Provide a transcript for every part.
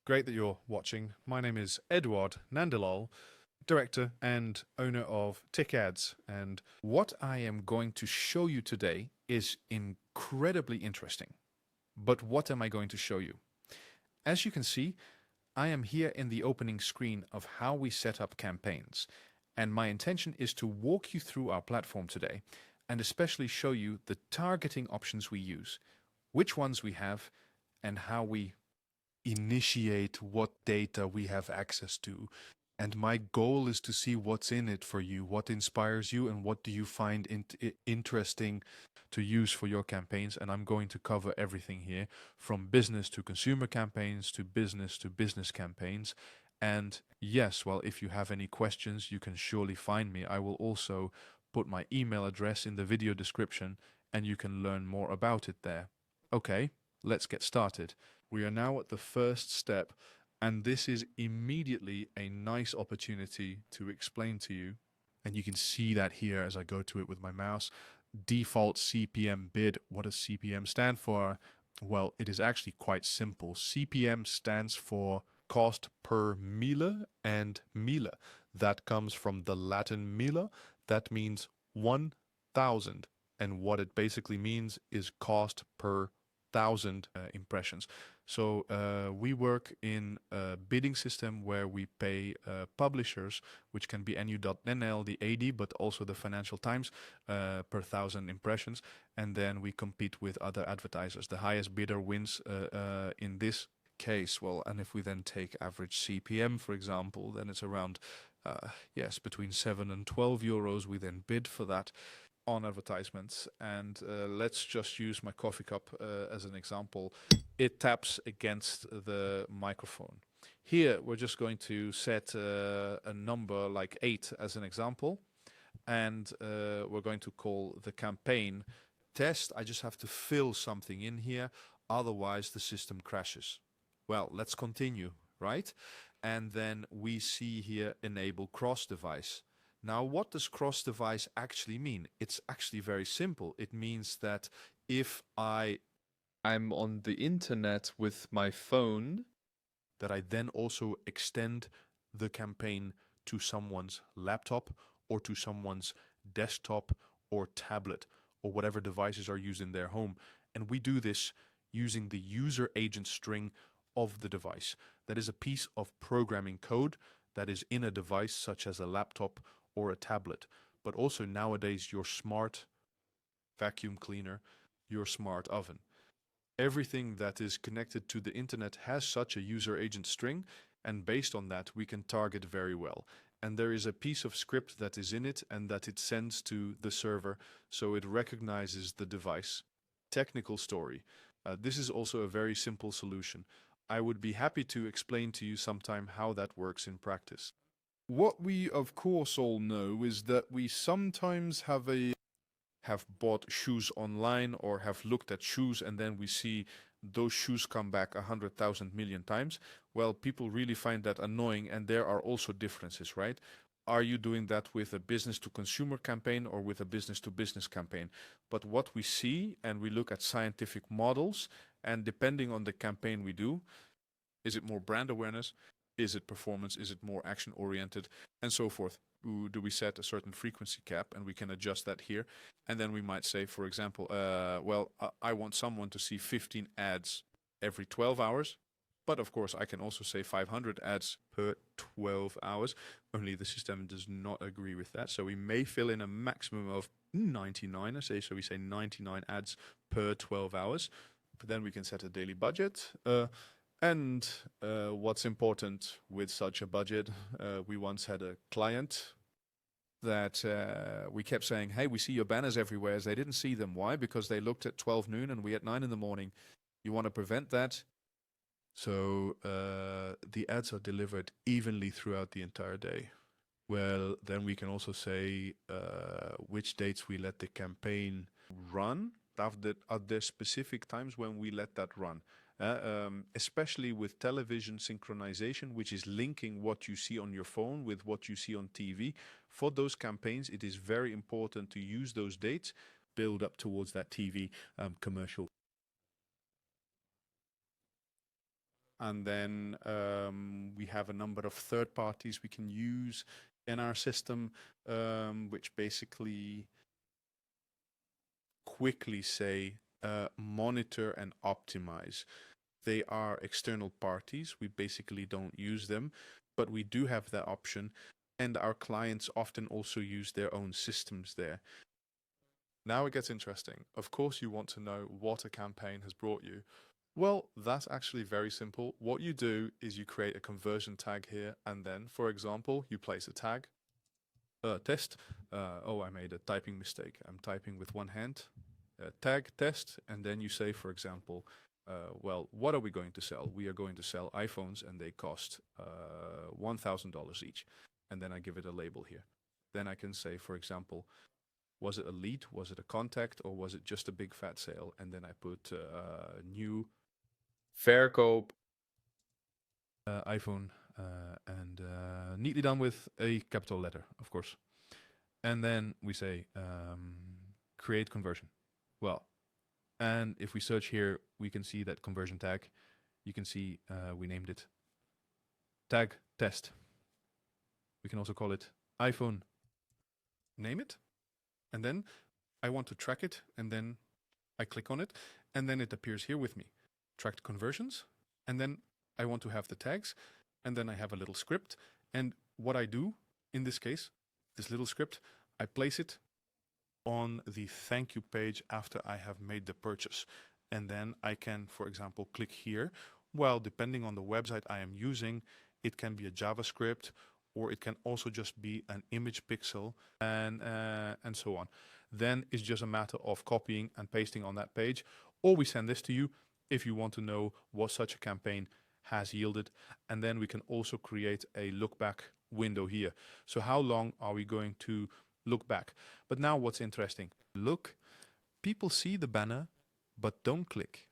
Great that you're watching. My name is Edward Nandilal, director and owner of Tick Ads. And what I am going to show you today is incredibly interesting. But what am I going to show you? As you can see, I am here in the opening screen of how we set up campaigns. And my intention is to walk you through our platform today and especially show you the targeting options we use, which ones we have, and how we initiate what data we have access to. And my goal is to see what's in it for you, what inspires you, and what do you find interesting to use for your campaigns. And I'm going to cover everything here, from business to consumer campaigns to business campaigns. And yes, well, if you have any questions, you can surely find me. I will also put my email address in the video description, and you can learn more about it there. Okay, let's get started. We are now at the first step, and this is immediately a nice opportunity to explain to you. And you can see that here as I go to it with my mouse. Default CPM bid. What does CPM stand for? Well, it is actually quite simple. CPM stands for cost per mille, and mille, that comes from the Latin mille. That means 1,000. And what it basically means is cost per 1,000 impressions. So we work in a bidding system where we pay publishers, which can be NU.nl, the AD, but also the Financial Times, per 1,000 impressions. And then we compete with other advertisers. The highest bidder wins in this case. Well, and if we then take average CPM, for example, then it's around, between 7 and 12 euros. We then bid for that on advertisements, and let's just use my coffee cup as an example. It taps against the microphone. Here we're just going to set a number like 8 as an example, and we're going to call the campaign test. I just have to fill something in here, otherwise the system crashes. Well, let's continue, right? And then we see here enable cross device. Now, what does cross-device actually mean? It's actually very simple. It means that if I'm on the internet with my phone, that I then also extend the campaign to someone's laptop or to someone's desktop or tablet or whatever devices are used in their home. And we do this using the user agent string of the device. That is a piece of programming code that is in a device such as a laptop or a tablet, but also nowadays your smart vacuum cleaner, your smart oven. Everything that is connected to the internet has such a user agent string, and based on that we can target very well. And there is a piece of script that is in it and that it sends to the server, so it recognizes the device. Technical story. This is also a very simple solution. I would be happy to explain to you sometime how that works in practice. What we of course all know is that we sometimes have bought shoes online or have looked at shoes, and then we see those shoes come back 100,000 million times. Well, people really find that annoying, and there are also differences, right? Are you doing that with a business to consumer campaign or with a business to business campaign? But what we see, and we look at scientific models, and depending on the campaign we do, is it more brand awareness? Is it performance? Is it more action oriented? And so forth. Do we set a certain frequency cap, and we can adjust that here? And then we might say, for example, I want someone to see 15 ads every 12 hours. But of course, I can also say 500 ads per 12 hours. Only the system does not agree with that. So we may fill in a maximum of 99, so we say 99 ads per 12 hours. But then we can set a daily budget. And what's important with such a budget, we once had a client that we kept saying, hey, we see your banners everywhere. They didn't see them. Why? Because they looked at 12 noon and we at 9 in the morning. You want to prevent that? So the ads are delivered evenly throughout the entire day. Well, then we can also say which dates we let the campaign run. Are there specific times when we let that run? Especially with television synchronization, which is linking what you see on your phone with what you see on TV. For those campaigns, it is very important to use those dates, build up towards that TV commercial. And then we have a number of third parties we can use in our system, which basically quickly say monitor and optimize. They are external parties. We basically don't use them, but we do have that option. And our clients often also use their own systems there. Now it gets interesting. Of course, you want to know what a campaign has brought you. Well, that's actually very simple. What you do is you create a conversion tag here, and then, for example, you place a tag, test. Oh, I made a typing mistake. I'm typing with one hand. Tag test, and then you say, for example, well, what are we going to sell? We are going to sell iPhones, and they cost $1,000 each. And then I give it a label here. Then I can say, for example, was it a lead? Was it a contact? Or was it just a big fat sale? And then I put new verkoop iPhone and neatly done with a capital letter, of course. And then we say create conversion. Well, and if we search here, we can see that conversion tag. You can see we named it tag test. We can also call it iPhone. Name it. And then I want to track it, and then I click on it, and then it appears here with me. Tracked conversions, and then I want to have the tags, and then I have a little script. And what I do in this case, this little script, I place it on the thank you page after I have made the purchase. And then I can, for example, click here. Well, depending on the website I am using, it can be a JavaScript, or it can also just be an image pixel, and so on. Then it's just a matter of copying and pasting on that page, or we send this to you if you want to know what such a campaign has yielded. And then we can also create a look back window here. So how long are we going to look back? But now what's interesting, look, people see the banner but don't click,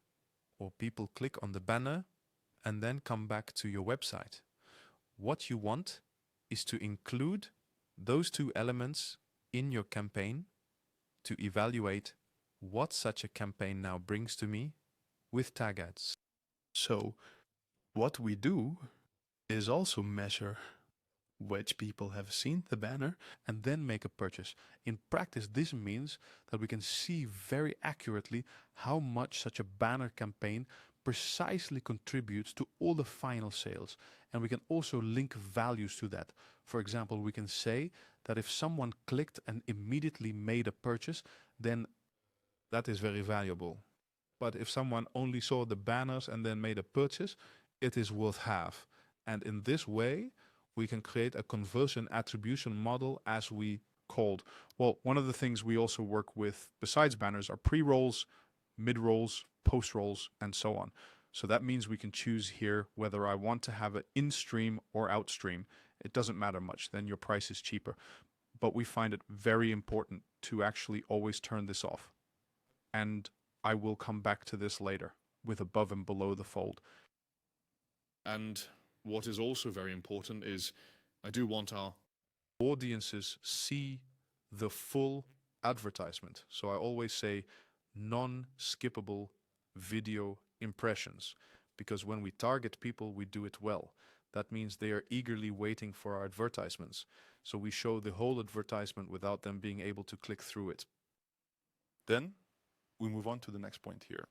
or people click on the banner and then come back to your website. What you want is to include those two elements in your campaign to evaluate what such a campaign now brings to me with tag ads. So what we do is also measure which people have seen the banner and then make a purchase. In practice, this means that we can see very accurately how much such a banner campaign precisely contributes to all the final sales. And we can also link values to that. For example, we can say that if someone clicked and immediately made a purchase, then that is very valuable. But if someone only saw the banners and then made a purchase, it is worth half. And in this way, we can create a conversion attribution model, as we called. Well, one of the things we also work with besides banners are pre-rolls, mid-rolls, post-rolls, and so on. So that means we can choose here whether I want to have it in-stream or out-stream. It doesn't matter much, then your price is cheaper. But we find it very important to actually always turn this off. And I will come back to this later with above and below the fold. And what is also very important is I do want our audiences see the full advertisement. So I always say non-skippable video impressions, because when we target people, we do it well. That means they are eagerly waiting for our advertisements. So we show the whole advertisement without them being able to click through it. Then we move on to the next point here.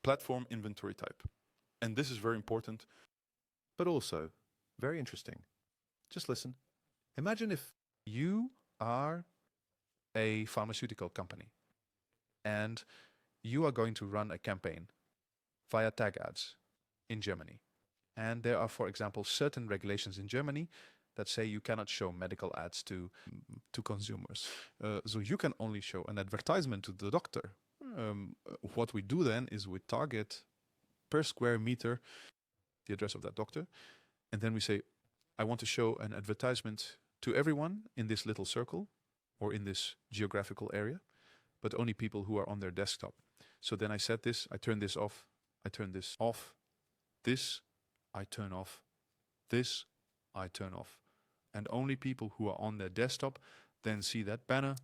Platform inventory type. And this is very important, but also very interesting. Just listen. Imagine if you are a pharmaceutical company and you are going to run a campaign via tag ads in Germany. And there are, for example, certain regulations in Germany that say you cannot show medical ads to consumers. So you can only show an advertisement to the doctor. What we do then is we target per square meter the address of that doctor. And then we say, I want to show an advertisement to everyone in this little circle or in this geographical area, but only people who are on their desktop. So then I set this, I turn this off, I turn this off, this I turn off, this I turn off. And only people who are on their desktop then see that banner,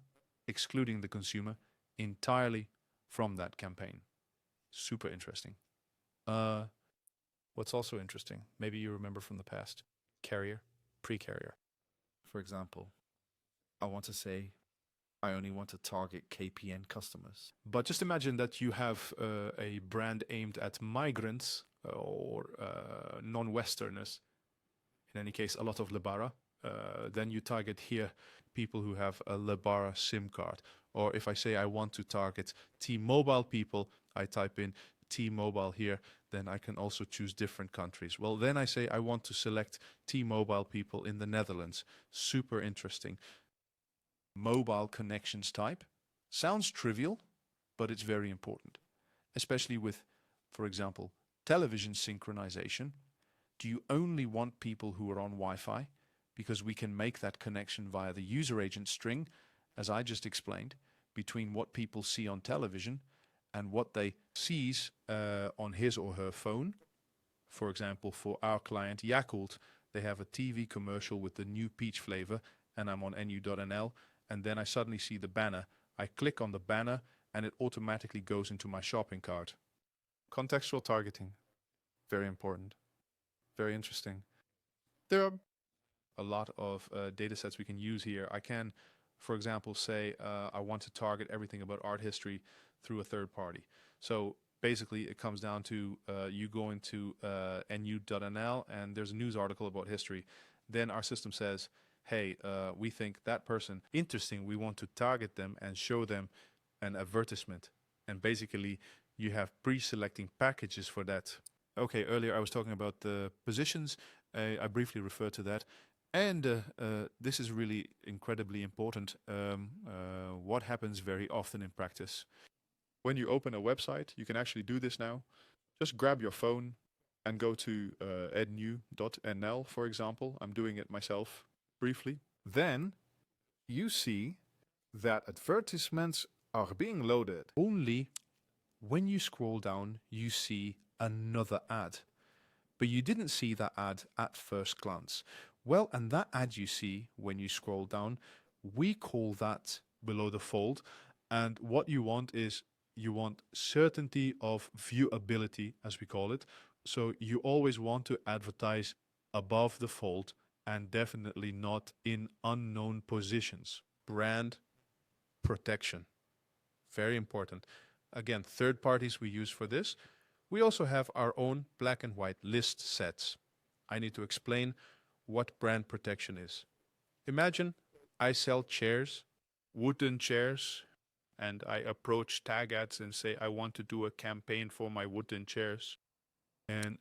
excluding the consumer, entirely from that campaign. Super interesting. What What's also interesting, maybe you remember from the past, carrier, pre-carrier. For example, I want to say I only want to target KPN customers. But just imagine that you have a brand aimed at migrants or non-Westerners. In any case, a lot of Lebara. Then you target here people who have a Lebara SIM card. Or if I say I want to target T-Mobile people, I type in T-Mobile here, then I can also choose different countries. Well, then I say I want to select T-Mobile people in the Netherlands. Super interesting. Mobile connections type. Sounds trivial, but it's very important. Especially with, for example, television synchronization. Do you only want people who are on Wi-Fi? Because we can make that connection via the user agent string, as I just explained, between what people see on television and what they sees on his or her phone. For example, for our client Yakult, they have a TV commercial with the new peach flavor, and I'm on nu.nl, and then I suddenly see the banner. I click on the banner, and it automatically goes into my shopping cart. Contextual targeting, very important, very interesting. There are a lot of data sets we can use here. I can, for example, say I want to target everything about art history through a third party. So basically it comes down to you going to nu.nl and there's a news article about history. Then our system says, hey, we think that person interesting, we want to target them and show them an advertisement. And basically you have pre-selecting packages for that. Okay, earlier I was talking about the positions. I briefly referred to that. And this is really incredibly important. What happens very often in practice. When you open a website, you can actually do this now. Just grab your phone and go to nu.nl, for example. I'm doing it myself briefly. Then you see that advertisements are being loaded. Only when you scroll down, you see another ad. But you didn't see that ad at first glance. Well, and that ad you see when you scroll down, we call that below the fold. And what you want is you want certainty of viewability, as we call it. So you always want to advertise above the fold and definitely not in unknown positions. Brand protection. Very important. Again, third parties we use for this. We also have our own black and white list sets. I need to explain what brand protection is. Imagine I sell chairs, wooden chairs, and I approach tag ads and say I want to do a campaign for my wooden chairs. And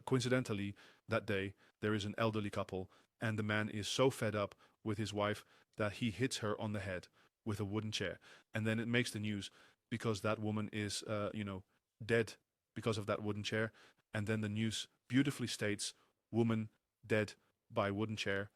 coincidentally, that day there is an elderly couple, and the man is so fed up with his wife that he hits her on the head with a wooden chair, and then it makes the news because that woman is, dead because of that wooden chair, and then the news beautifully states woman dead by wooden chair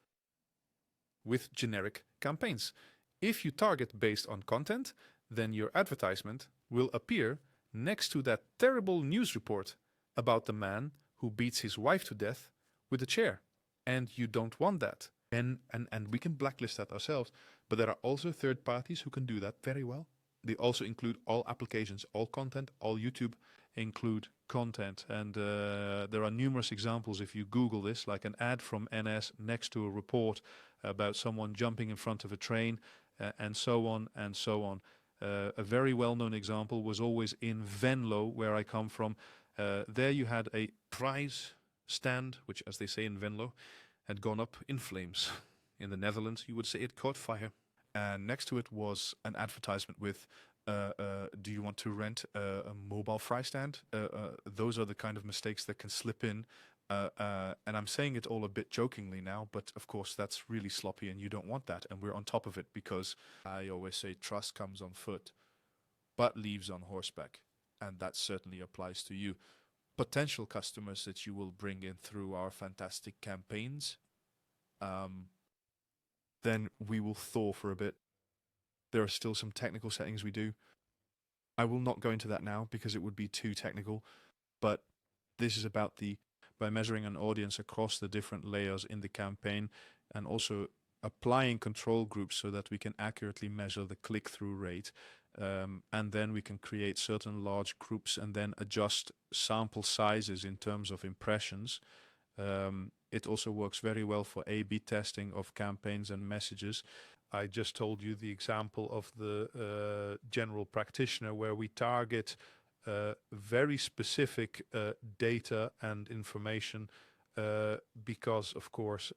with generic campaigns. If you target based on content, then your advertisement will appear next to that terrible news report about the man who beats his wife to death with a chair. And you don't want that. And we can blacklist that ourselves, but there are also third parties who can do that very well. They also include all applications, all content, all YouTube include content. And there are numerous examples if you Google this, like an ad from NS next to a report about someone jumping in front of a train, and so on and so on. A very well-known example was always in Venlo, where I come from. There you had a prize stand, which, as they say in Venlo, had gone up in flames. In the Netherlands, you would say it caught fire. And next to it was an advertisement with, do you want to rent a mobile fry stand? Those are the kind of mistakes that can slip in. And I'm saying it all a bit jokingly now, but of course that's really sloppy and you don't want that. And we're on top of it because I always say trust comes on foot, but leaves on horseback. And that certainly applies to you. Potential customers that you will bring in through our fantastic campaigns, then we will thaw for a bit. There are still some technical settings we do. I will not go into that now because it would be too technical, but this is about by measuring an audience across the different layers in the campaign and also applying control groups so that we can accurately measure the click-through rate And then we can create certain large groups and then adjust sample sizes in terms of impressions. It also works very well for A/B testing of campaigns and messages. I just told you the example of the general practitioner where we target very specific data and information because, of course,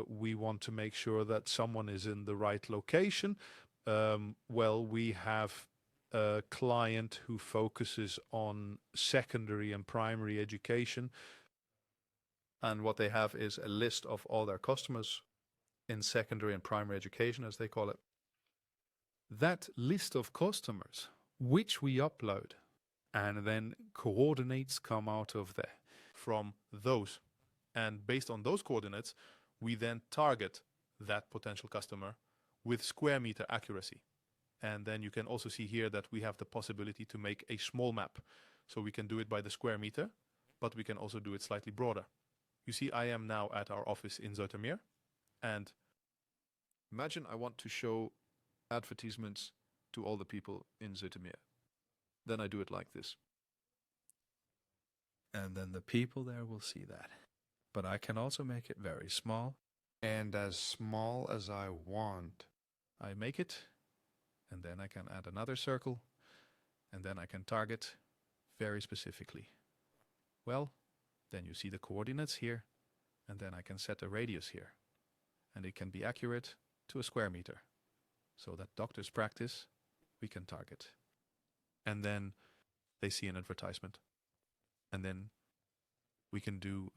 we want to make sure that someone is in the right location. Well, we have a client who focuses on secondary and primary education. And what they have is a list of all their customers in secondary and primary education, as they call it. That list of customers, which we upload, and then coordinates come out of there from those. And based on those coordinates, we then target that potential customer with square meter accuracy. And then you can also see here that we have the possibility to make a small map. So we can do it by the square meter, but we can also do it slightly broader. You see, I am now at our office in Zoetermeer. And imagine I want to show advertisements to all the people in Zoetermeer. Then I do it like this. And then the people there will see that. But I can also make it very small. And as small as I want. I make it. And then I can add another circle. And then I can target very specifically. Well, then you see the coordinates here. And then I can set a radius here. And it can be accurate to a square meter. So that doctor's practice, we can target. And then they see an advertisement. And then we can do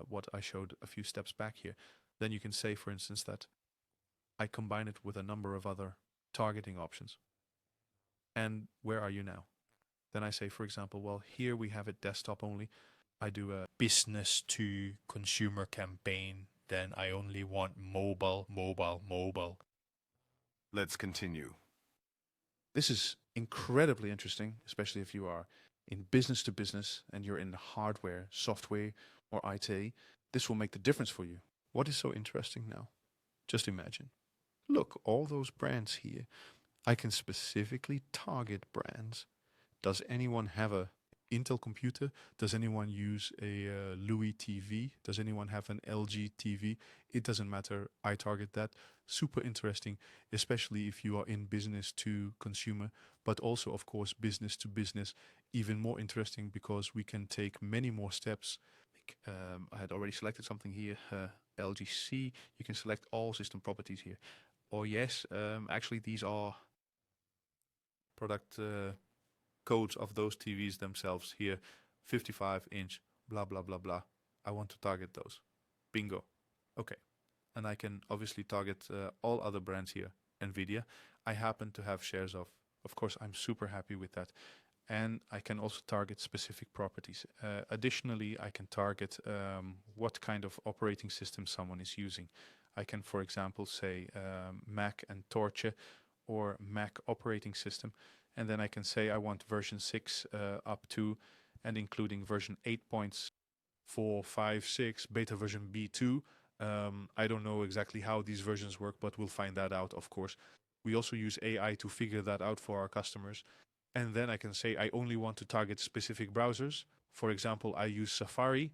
what I showed a few steps back here. Then you can say, for instance, that I combine it with a number of other targeting options. And where are you now? Then I say, for example, well, here we have it desktop only. I do a business to consumer campaign. Then I only want mobile. Let's continue. This is incredibly interesting, especially if you are in business to business and you're in hardware, software, or IT. This will make the difference for you. What is so interesting now? Just imagine. Look, all those brands here. I can specifically target brands. Does anyone have a Intel computer? Does anyone use a Louis TV? Does anyone have an LG TV? It doesn't matter. I target that. Super interesting, especially if you are in business to consumer, but also, of course, business to business. Even more interesting because we can take many more steps. I had already selected something here, LGC. You can select all system properties here. Or yes, actually these are product codes of those TVs themselves here. 55-inch, blah, blah, blah, blah. I want to target those. Bingo. Okay. And I can obviously target all other brands here. NVIDIA. I happen to have shares of course, I'm super happy with that. And I can also target specific properties. Additionally, I can target what kind of operating system someone is using. I can, for example, say Mac and Torch or Mac operating system. And then I can say I want version 6 up to and including version 8.4, 5, 6, beta version B2. I don't know exactly how these versions work, but we'll find that out, of course. We also use AI to figure that out for our customers. And then I can say I only want to target specific browsers. For example, I use Safari.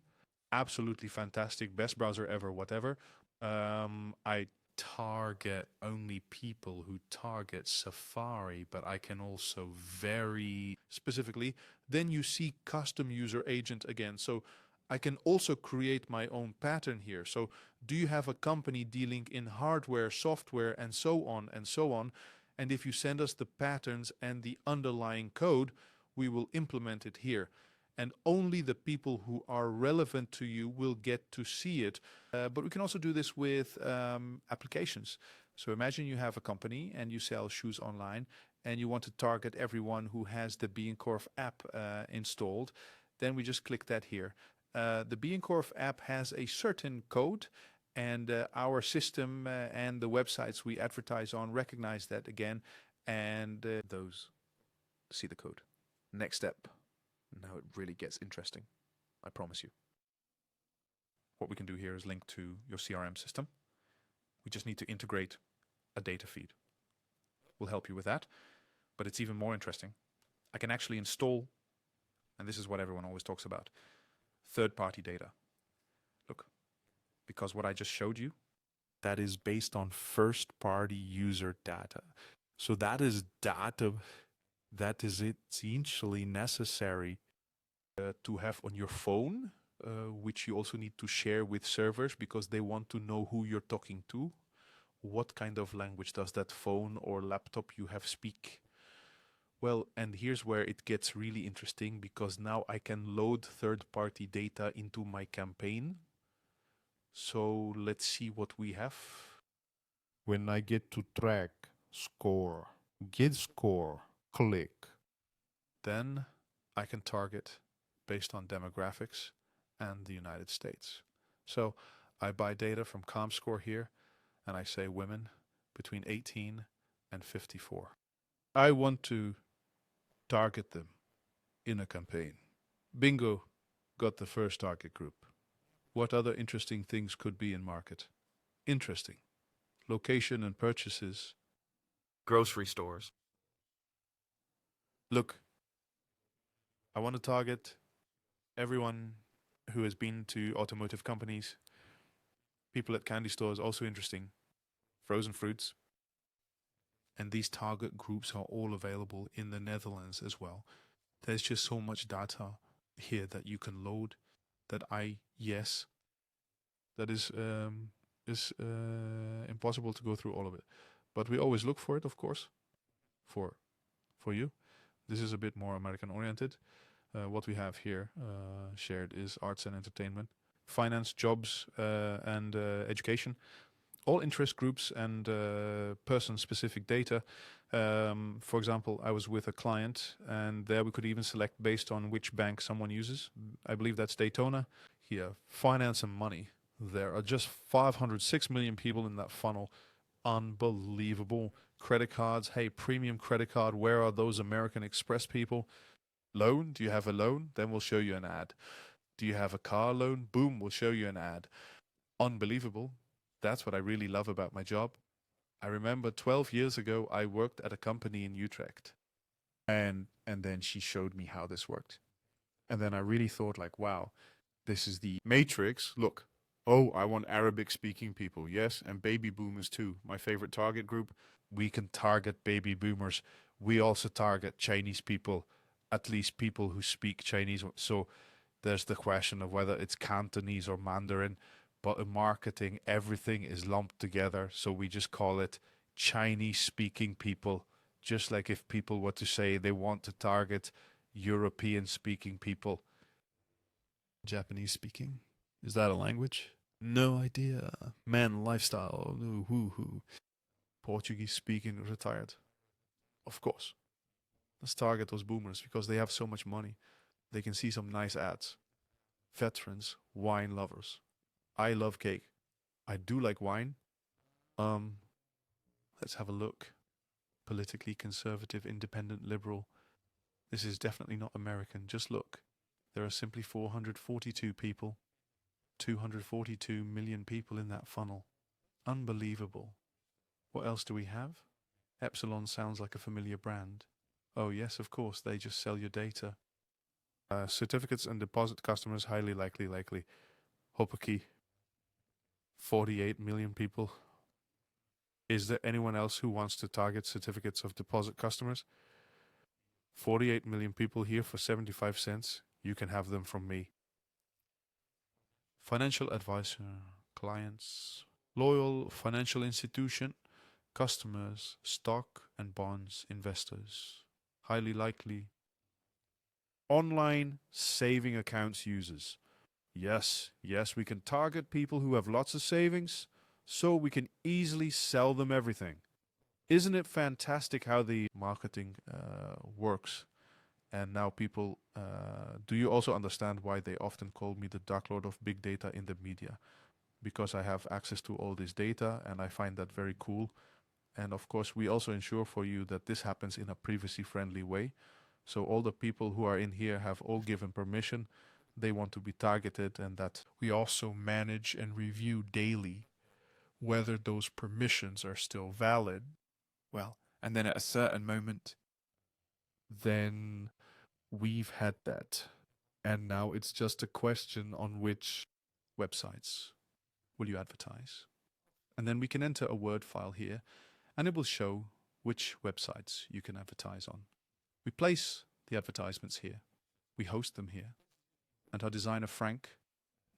Absolutely fantastic. Best browser ever, whatever. I target only people who target Safari, but I can also very specifically. Then you see custom user agent again. So I can also create my own pattern here. So do you have a company dealing in hardware, software, and so on and so on? And if you send us the patterns and the underlying code, we will implement it here. And only the people who are relevant to you will get to see it. But we can also do this with applications. So imagine you have a company and you sell shoes online and you want to target everyone who has the B&Corf app installed. Then we just click that here. The B&Corf app has a certain code, and our system and the websites we advertise on recognize that again, and those see the code. Next step. Now it really gets interesting. I promise you. What we can do here is link to your CRM system. We just need to integrate a data feed. We'll help you with that. but it's even more interesting. I can actually install, and this is what everyone always talks about, third-party data. Look, because what I just showed you, that is based on first-party user data. So that is data that is essentially necessary to have on your phone, which you also need to share with servers because they want to know who you're talking to. What kind of language does that phone or laptop you have speak? Well, and here's where it gets really interesting because now I can load third-party data into my campaign. So let's see what we have. When I get to track, score, get score, click. Then I can target based on demographics and the United States. So I buy data from ComScore here and I say women between 18 and 54. I want to target them in a campaign. Bingo, got the first target group. What other interesting things could be in market? Interesting. Location and purchases. Grocery stores. Look, I want to target everyone who has been to automotive companies. People at candy stores, also interesting. Frozen fruits. And these target groups are all available in the Netherlands as well. There's just so much data here that you can load that that is impossible to go through all of it. But we always look for it, of course, for you. This is a bit more American oriented. What we have here shared is arts and entertainment, finance, jobs, and education. All interest groups and person-specific data. For example, I was with a client, and there we could even select based on which bank someone uses. I believe that's Daytona. Here, finance and money. There are just 506 million people in that funnel. Unbelievable. Credit cards. Hey, premium credit card. Where are those American Express people? Loan. Do you have a loan? Then we'll show you an ad. Do you have a car loan? Boom, we'll show you an ad. Unbelievable. That's what I really love about my job. I remember 12 years ago, I worked at a company in Utrecht. And then she showed me how this worked. And then I really thought like, wow, this is the matrix. Look, oh, I want Arabic speaking people. Yes, and baby boomers too. My favorite target group. We can target baby boomers. We also target Chinese people, at least people who speak Chinese. So there's the question of whether it's Cantonese or Mandarin. But in marketing, everything is lumped together. So we just call it Chinese speaking people. Just like if people were to say they want to target European speaking people. Japanese speaking? Is that a language? No idea. Man, lifestyle. No, hoo. Portuguese speaking retired. Of course. Let's target those boomers because they have so much money. They can see some nice ads. Veterans, wine lovers. I love cake. I do like wine. Let's have a look. Politically conservative, independent, liberal. This is definitely not American. Just look. There are simply 442 people. 242 million people in that funnel. Unbelievable. What else do we have? Epsilon sounds like a familiar brand. Oh yes, of course, they just sell your data. Certificates and deposit customers, highly likely. Hoppakey. 48 million people. Is there anyone else who wants to target certificates of deposit customers? 48 million people here for 75 cents. You can have them from me. Financial advisor, clients, loyal financial institution, customers, stock and bonds, investors. Highly likely. Online saving accounts users. Yes, we can target people who have lots of savings, so we can easily sell them everything. Isn't it fantastic how the marketing works? And now people, do you also understand why they often call me the Dark Lord of Big Data in the media? Because I have access to all this data and I find that very cool. And of course, we also ensure for you that this happens in a privacy-friendly way. So all the people who are in here have all given permission. They want to be targeted, and that we also manage and review daily whether those permissions are still valid. Well, and then at a certain moment, then we've had that. And now it's just a question on which websites will you advertise. And then we can enter a Word file here, and it will show which websites you can advertise on. We place the advertisements here. We host them here. And our designer, Frank,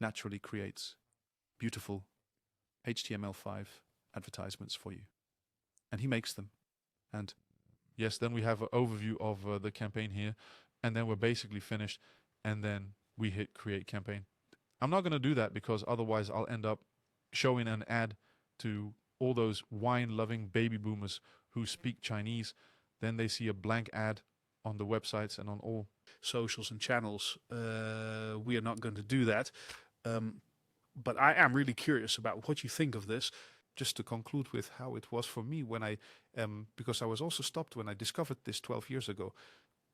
naturally creates beautiful HTML5 advertisements for you. And he makes them. And yes, then we have an overview of the campaign here. And then we're basically finished. And then we hit create campaign. I'm not going to do that because otherwise I'll end up showing an ad to all those wine-loving baby boomers who speak Chinese. Then they see a blank ad on the websites and on all socials and channels. We are not going to do that. But I am really curious about what you think of this. Just to conclude with how it was for me when I, because I was also stopped when I discovered this 12 years ago.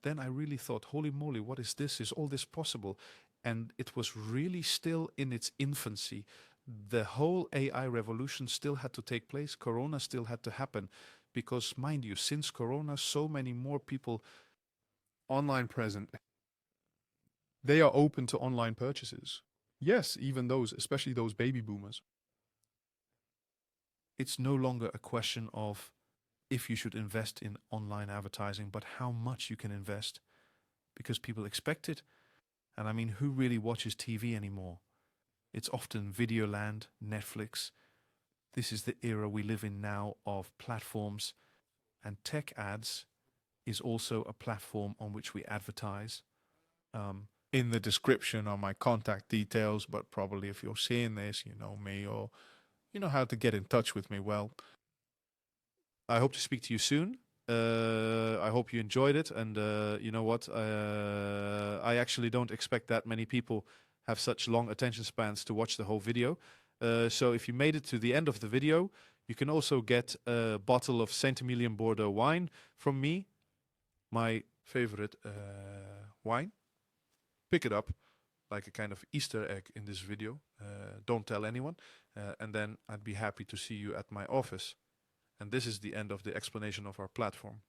Then I really thought, holy moly, what is this? Is all this possible? And it was really still in its infancy. The whole AI revolution still had to take place. Corona still had to happen. Because, mind you, since Corona, so many more people online present. They are open to online purchases. Yes, even those, especially those baby boomers. It's no longer a question of if you should invest in online advertising, but how much you can invest. Because people expect it. And I mean, who really watches TV anymore? It's often Videoland, Netflix. This is the era we live in now of platforms. And tech ads is also a platform on which we advertise. In the description are my contact details, but probably if you're seeing this, you know me or you know how to get in touch with me. Well, I hope to speak to you soon. I hope you enjoyed it. And you know what? I actually don't expect that many people have such long attention spans to watch the whole video. So if you made it to the end of the video, you can also get a bottle of Saint-Emilion Bordeaux wine from me, my favorite wine. Pick it up like a kind of Easter egg in this video. Don't tell anyone. And then I'd be happy to see you at my office. And this is the end of the explanation of our platform.